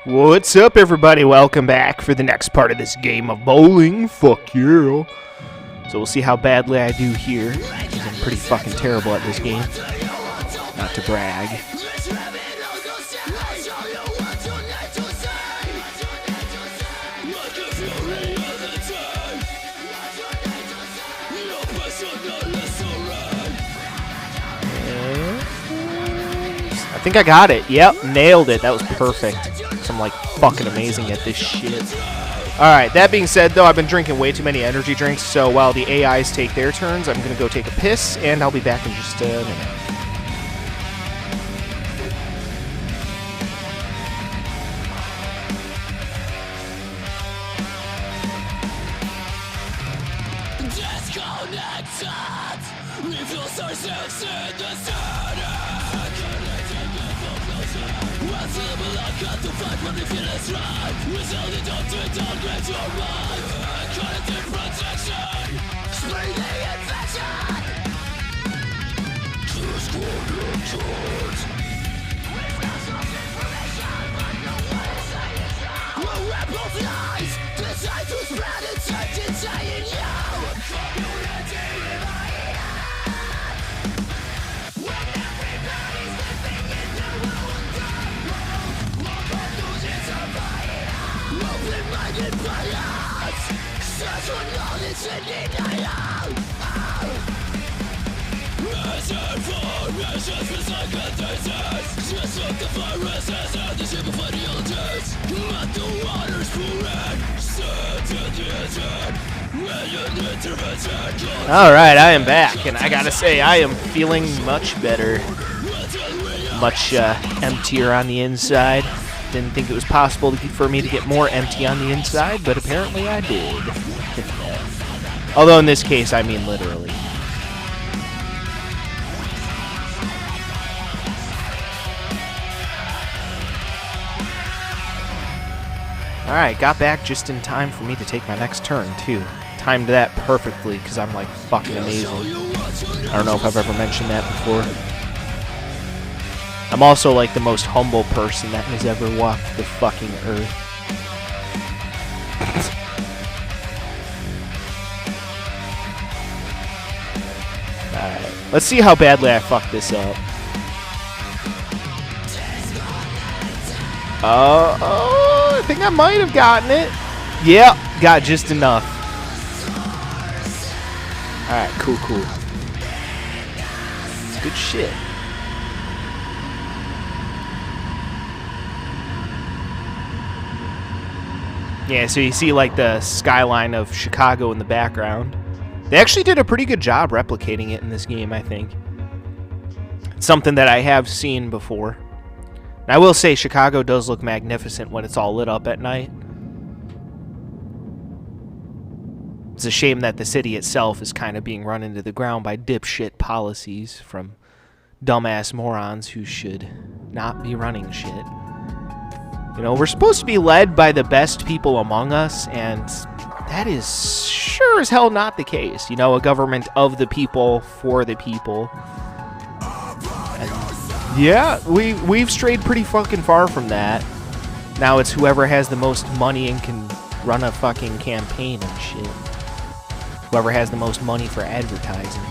What's up, everybody? Welcome back for the next part of this game of bowling. Fuck yeah. So we'll see how badly I do here. I'm pretty fucking terrible at this game. Not to brag. I think I got it. Yep, nailed it. That was perfect. I'm like fucking amazing at this shit. Alright, that being said though, I've been drinking way too many energy drinks, so while the AIs take their turns, I'm gonna go take a piss, and I'll be back in just a minute. Alright, I am back, and I gotta say, I am feeling much better. Much emptier on the inside. Didn't think it was possible for me to get more empty on the inside, but apparently I did. Although in this case, I mean literally. Alright, got back just in time for me to take my next turn, too. Timed that perfectly, because I'm, like, fucking amazing. I don't know if I've ever mentioned that before. I'm also, like, the most humble person that has ever walked the fucking earth. Alright, let's see how badly I fucked this up. I think I might have gotten it. Yep, got just enough. Alright, cool. Good shit. Yeah, so you see like the skyline of Chicago in the background. They actually did a pretty good job replicating it in this game, I think. It's something that I have seen before. And I will say Chicago does look magnificent when it's all lit up at night. It's a shame that the city itself is kind of being run into the ground by dipshit policies from dumbass morons who should not be running shit. You know, we're supposed to be led by the best people among us, and that is sure as hell not the case. You know, a government of the people, for the people. And yeah, we've strayed pretty fucking far from that. Now it's whoever has the most money and can run a fucking campaign and shit. Whoever has the most money for advertising.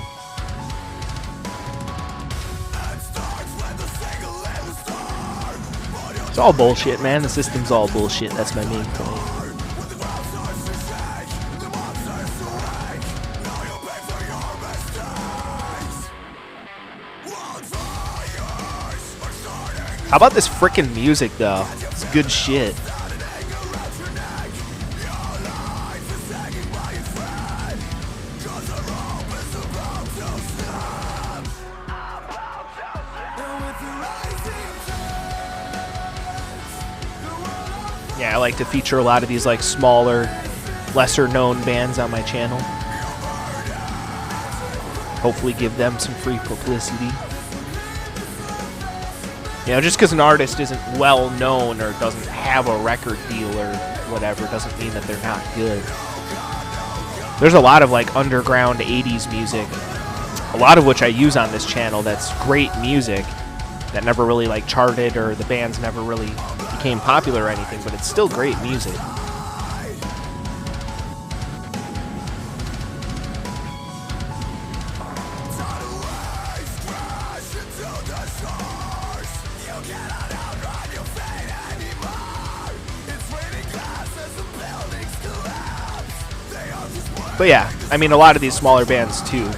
It's all bullshit, man. The system's all bullshit. That's my main point. How about this frickin' music, though? It's good shit. Yeah, I like to feature a lot of these like smaller, lesser-known bands on my channel. Hopefully give them some free publicity. You know, just because an artist isn't well-known or doesn't have a record deal or whatever doesn't mean that they're not good. There's a lot of like underground 80s music, a lot of which I use on this channel that's great music that never really like charted or the bands never really became popular or anything, but it's still great music. But yeah, I mean, a lot of these smaller bands too,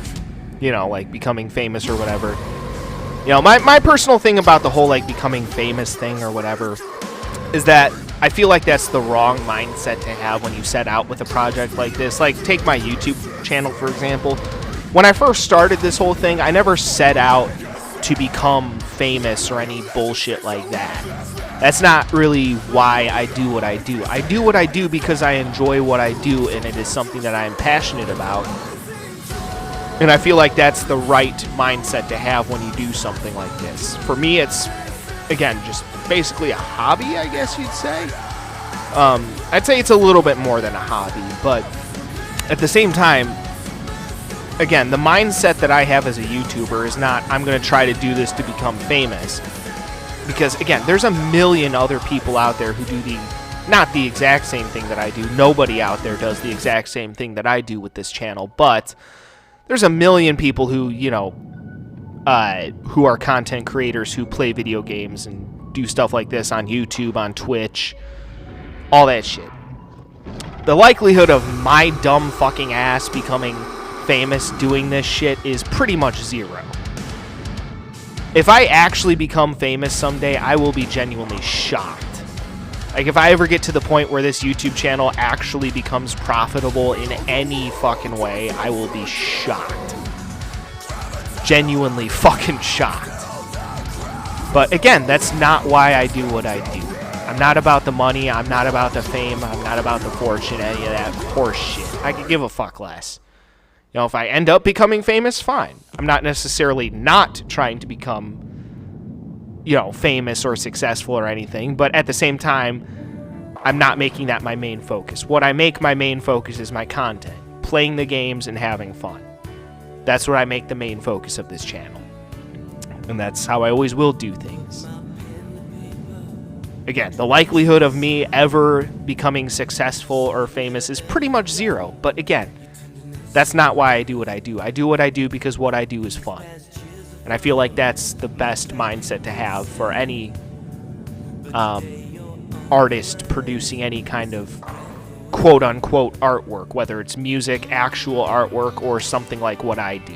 you know, like becoming famous or whatever. You know, my personal thing about the whole like becoming famous thing or whatever is that I feel like that's the wrong mindset to have when you set out with a project like this. Like, take my YouTube channel, for example. When I first started this whole thing, I never set out to become famous or any bullshit like that. That's not really why I do what I do. I do what I do because I enjoy what I do, and it is something that I am passionate about. And I feel like that's the right mindset to have when you do something like this. For me, it's, again, just basically a hobby, I guess you'd say. I'd say it's a little bit more than a hobby, but at the same time, again, the mindset that I have as a YouTuber is not, I'm going to try to do this to become famous. Because, again, there's a million other people out there who do not the exact same thing that I do. Nobody out there does the exact same thing that I do with this channel. But there's a million people who, you know, who are content creators who play video games and do stuff like this on YouTube, on Twitch, all that shit. The likelihood of my dumb fucking ass becoming famous doing this shit is pretty much zero. If I actually become famous someday, I will be genuinely shocked. Like, if I ever get to the point where this YouTube channel actually becomes profitable in any fucking way, I will be shocked. Genuinely fucking shocked. But again, that's not why I do what I do. I'm not about the money, I'm not about the fame, I'm not about the fortune, any of that horse shit. I could give a fuck less. You know, if I end up becoming famous, fine. I'm not necessarily not trying to become, you know, famous or successful or anything, but at the same time, I'm not making that my main focus. What I make my main focus is my content, playing the games and having fun. That's what I make the main focus of this channel. And that's how I always will do things. Again, the likelihood of me ever becoming successful or famous is pretty much zero, but again, that's not why I do what I do. I do what I do because what I do is fun. And I feel like that's the best mindset to have for any artist producing any kind of quote-unquote artwork, whether it's music, actual artwork, or something like what I do.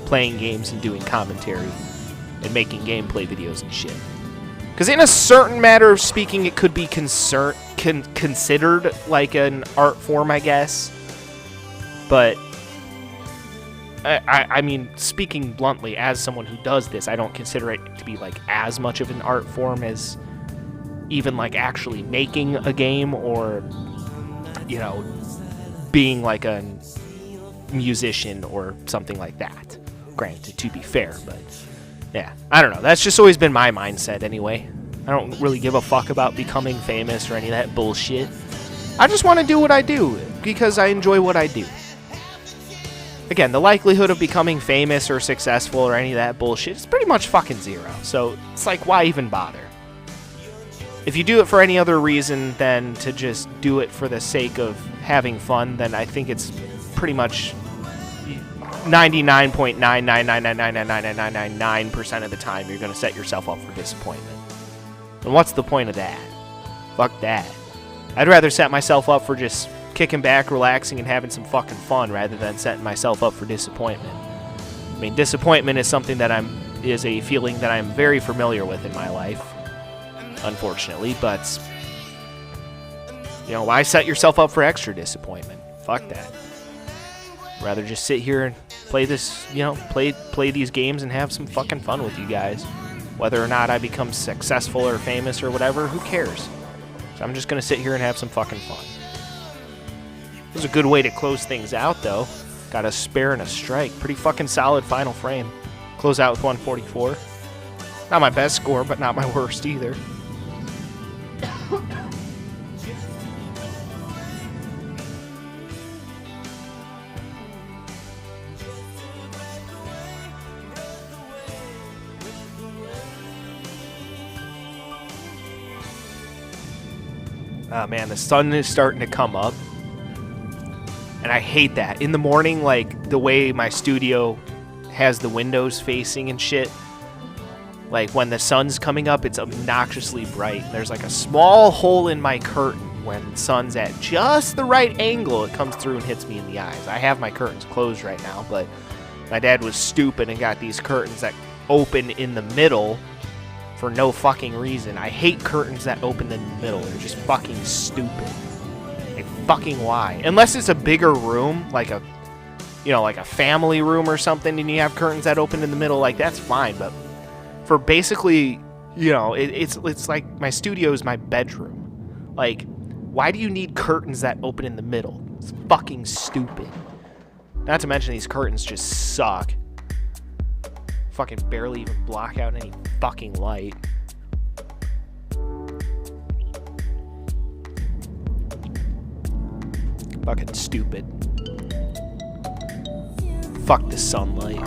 Playing games and doing commentary and making gameplay videos and shit. Because in a certain matter of speaking, it could be considered like an art form, I guess. But, I mean, speaking bluntly, as someone who does this, I don't consider it to be, like, as much of an art form as even, like, actually making a game or, you know, being, like, a musician or something like that. Granted, to be fair, but, yeah. I don't know. That's just always been my mindset, anyway. I don't really give a fuck about becoming famous or any of that bullshit. I just want to do what I do because I enjoy what I do. Again, the likelihood of becoming famous or successful or any of that bullshit is pretty much fucking zero. So it's like, why even bother? If you do it for any other reason than to just do it for the sake of having fun, then I think it's pretty much 99.999999999% of the time you're going to set yourself up for disappointment. And what's the point of that? Fuck that. I'd rather set myself up for just kicking back, relaxing, and having some fucking fun rather than setting myself up for disappointment. I mean, disappointment is something that is a feeling that I'm very familiar with in my life, unfortunately, but, you know, why set yourself up for extra disappointment? Fuck that. I'd rather just sit here and play this, you know, play these games and have some fucking fun with you guys. Whether or not I become successful or famous or whatever, who cares? So I'm just going to sit here and have some fucking fun. It was a good way to close things out, though. Got a spare and a strike. Pretty fucking solid final frame. Close out with 144. Not my best score, but not my worst either. Oh man, the sun is starting to come up. And I hate that. In the morning, like, the way my studio has the windows facing and shit, like, when the sun's coming up, it's obnoxiously bright. There's, like, a small hole in my curtain when the sun's at just the right angle. It comes through and hits me in the eyes. I have my curtains closed right now, but my dad was stupid and got these curtains that open in the middle for no fucking reason. I hate curtains that open in the middle. They're just fucking stupid. Like, fucking why? Unless it's a bigger room, like a, you know, like a family room or something, and you have curtains that open in the middle, like, that's fine. But for basically, you know, it's like my studio is my bedroom. Like, why do you need curtains that open in the middle? It's fucking stupid. Not to mention these curtains just suck. Fucking barely even block out any fucking light. Fucking stupid. Fuck the sunlight.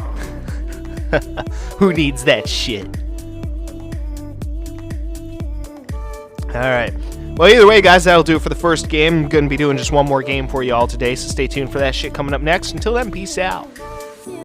Who needs that shit? Alright. Well, either way, guys, that'll do it for the first game. I'm going to be doing just one more game for you all today, so stay tuned for that shit coming up next. Until then, peace out.